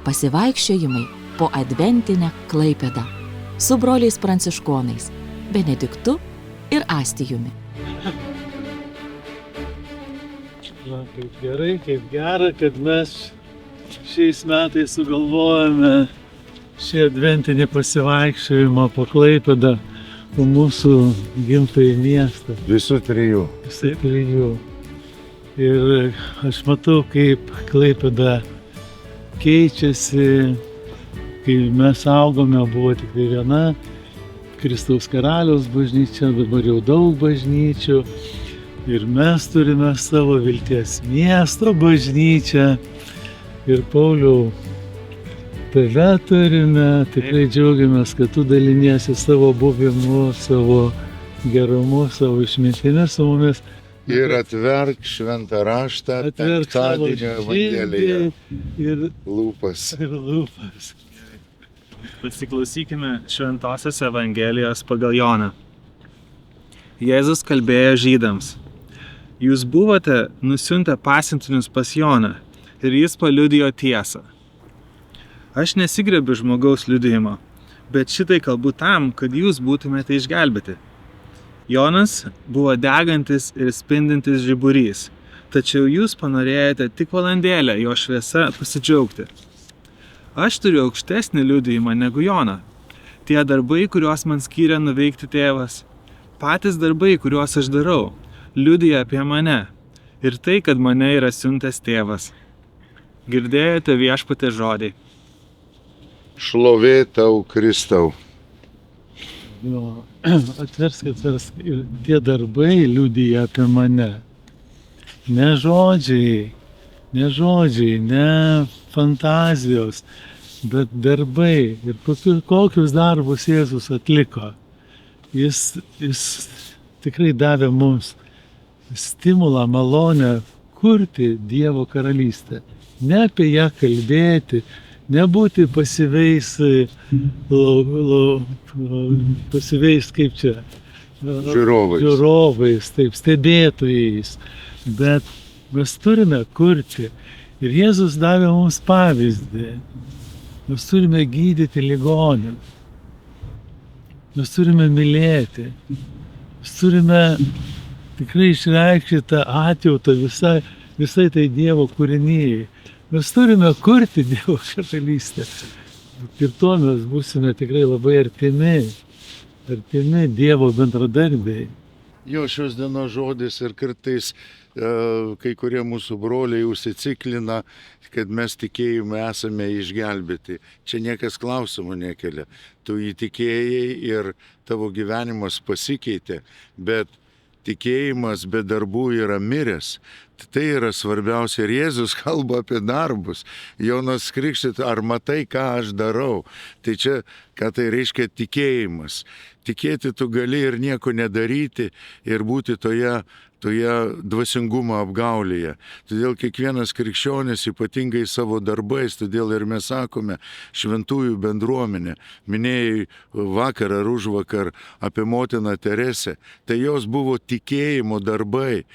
Pasivaikščiojimai po adventinę Klaipėdą su broliais pranciškonais Benediktu ir Astijumi. Na, kaip gera, kad mes šiais metais sugalvojame šį adventinį pasivaikščiojimą po Klaipėdą, po mūsų gimtąjį miestą. Visų trijų. Visai trijų. Ir aš matau, kaip Klaipėda keičiasi, kai mes augome, buvo tik viena Kristaus Karaliaus bažnyčia, dabar jau daug bažnyčių. Ir mes turime savo vilties miesto bažnyčią. Ir Pauliau, tave turime, tikrai džiaugiamės, kad tu daliniesi savo buvimu, savo gerumu, savo išmintimi su mumis. Ir atverk šventą raštą, penktadienio Evangeliją. Ir Lūpas. Pasiklausykime šventosios Evangelijos pagal Joną. Jėzus kalbėjo žydams. Jūs buvote nusiuntę pasiuntinius pas Joną ir jis paliudijo tiesą. Aš nesigrebiu žmogaus liudijimo, bet šitai kalbu tam, kad jūs būtumėte išgelbėti. Jonas buvo degantis ir spindintis žiburys, tačiau jūs panorėjote tik valandėlę jo šviesa pasidžiaugti. Aš turiu aukštesnį liudijimą negu Joną. Tie darbai, kuriuos man skyrė nuveikti tėvas, patys darbai, kuriuos aš darau, liudija apie mane ir tai, kad mane yra siuntęs tėvas. Girdėjote viešpaties žodį. Šlovė tau, Kristau. jo, atversk. Ir tie darbai liudija apie mane. Ne žodžiai, ne fantazijos, bet darbai. Ir kokius darbus Jėzus atliko. Jis tikrai davė mums stimulą, malonę kurti Dievo karalystę. Ne apie ją kalbėti, nebūti pasyviais, kaip čia, žiūrovais, taip, stebėtojais, bet mes turime kurti. Ir Jėzus davė mums pavyzdį. Mes turime gydyti ligonių. Mes turime mylėti. Mes turime tikrai išreikšti tą atjautą visai tai Dievo kūrinijai. Mes turime kurti Dievo karalystę. Ir tuo mes būsime tikrai labai artimi Dievo bendradarbiai. Jo, šios dienos žodis ir kartais kai kurie mūsų broliai užsiciklina, kad mes tikėjime esame išgelbėti. Čia niekas klausimų nekelia. Tu įtikėjai ir tavo gyvenimas pasikeitė, bet tikėjimas be darbų yra miręs. Tai yra svarbiausia. Ir Jėzus kalba apie darbus. Jonas Krikštytojas, ar matai, ką aš darau? Tai čia, ką tai reiškia tikėjimas. Tikėti tu gali ir nieko nedaryti ir būti toje dvasingumo apgaulėje. Todėl kiekvienas krikščionis, ypatingai savo darbais, todėl ir mes sakome šventųjų bendruomenė. Minėjai vakar ar užvakar apie motiną Teresę. Tai jos buvo tikėjimo darbai.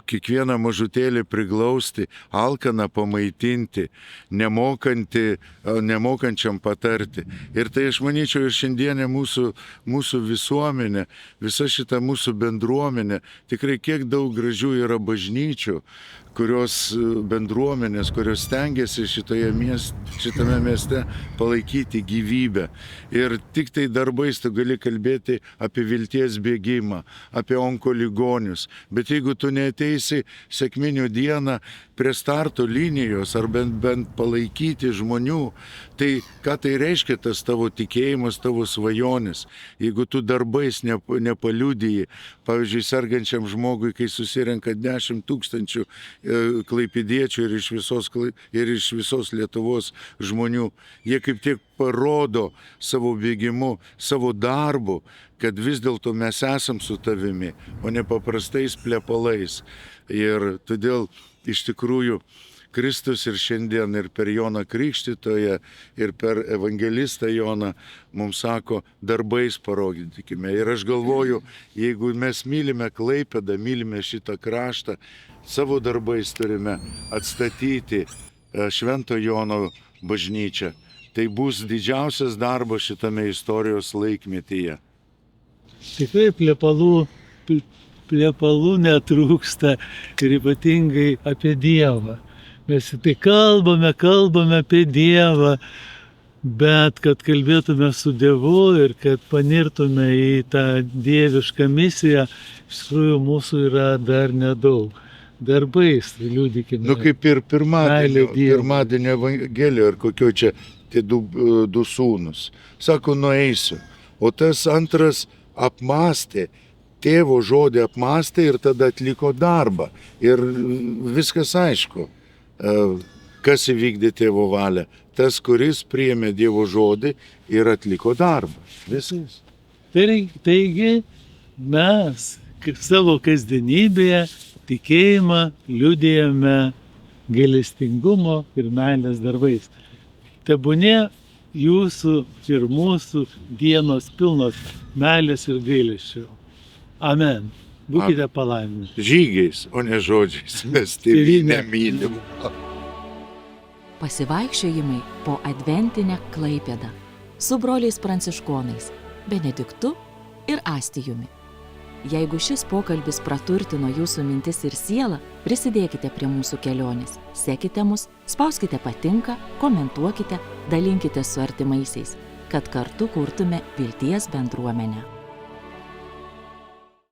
Kiekvieną mažutėlį priglausti, alkaną pamaitinti, nemokančiam patarti. Ir tai aš manyčiau ir šiandienė mūsų visuomenė, visa šita mūsų bendruomenė, tikrai kiek daug gražių yra bažnyčių, bendruomenės, kurios stengiasi šitame mieste palaikyti gyvybę. Ir tik tai darbais tu gali kalbėti apie vilties bėgimą, apie onkoligonius. Bet jeigu tu neateisi sekminių dieną prie starto linijos ar bent palaikyti žmonių, tai ką tai reiškia tas tavo tikėjimas, tavo svajonis? Jeigu tu darbais nepaliudiji, pavyzdžiui, sergančiam žmogui, kai susirenka 10 000 klaipėdiečių ir iš visos Lietuvos žmonių, jie kaip tiek parodo savo bėgimu, savo darbu, kad vis dėlto mes esam su tavimi, o ne paprastais plepalais. Ir todėl iš tikrųjų Kristus ir šiandien ir per Joną Krikštytoją ir per evangelistą Joną mums sako, darbais parodykime. Ir aš galvoju, jeigu mes mylime Klaipėdą, mylime šitą kraštą, savo darbais turime atstatyti Švento Jono bažnyčia. Tai bus didžiausias darbas šitame istorijos laikmetyje. Tikrai plepalų netrūksta ir ypatingai apie Dievą. Mes tai kalbame apie Dievą, bet kad kalbėtume su Dievu ir kad panirtume į tą dievišką misiją, iš tikrųjų mūsų yra dar nedaug. Darbais liudykime. Nu kaip ir pirmadienio evangelijoje, ar kokio čia tie du sūnus. Sako, nueisiu. O tas antras apmąstė, tėvo žodį apmąstė ir tada atliko darbą. Ir viskas aišku, kas įvykdė tėvo valią. Tas, kuris priėmė Dievo žodį ir atliko darbą. Viskas. Taigi mes savo kasdienybėje tikėjimą liudijame gailestingumo ir meilės darbais. Tebūnie jūsų ir mūsų dienos pilnos meilės ir gailesčio. Amen. Būkite palaiminti. Žygiais, o ne žodžiais. Mes tėvynę mylim. Pasivaikščiojimai po adventinę Klaipėdą su broliais pranciškonais Benediktu ir Astijumi. Jeigu šis pokalbis praturtino jūsų mintis ir sielą, prisidėkite prie mūsų kelionės. Sekite mus, spauskite patinka, komentuokite, dalinkite su artimaisiais, kad kartu kurtume vilties bendruomenę.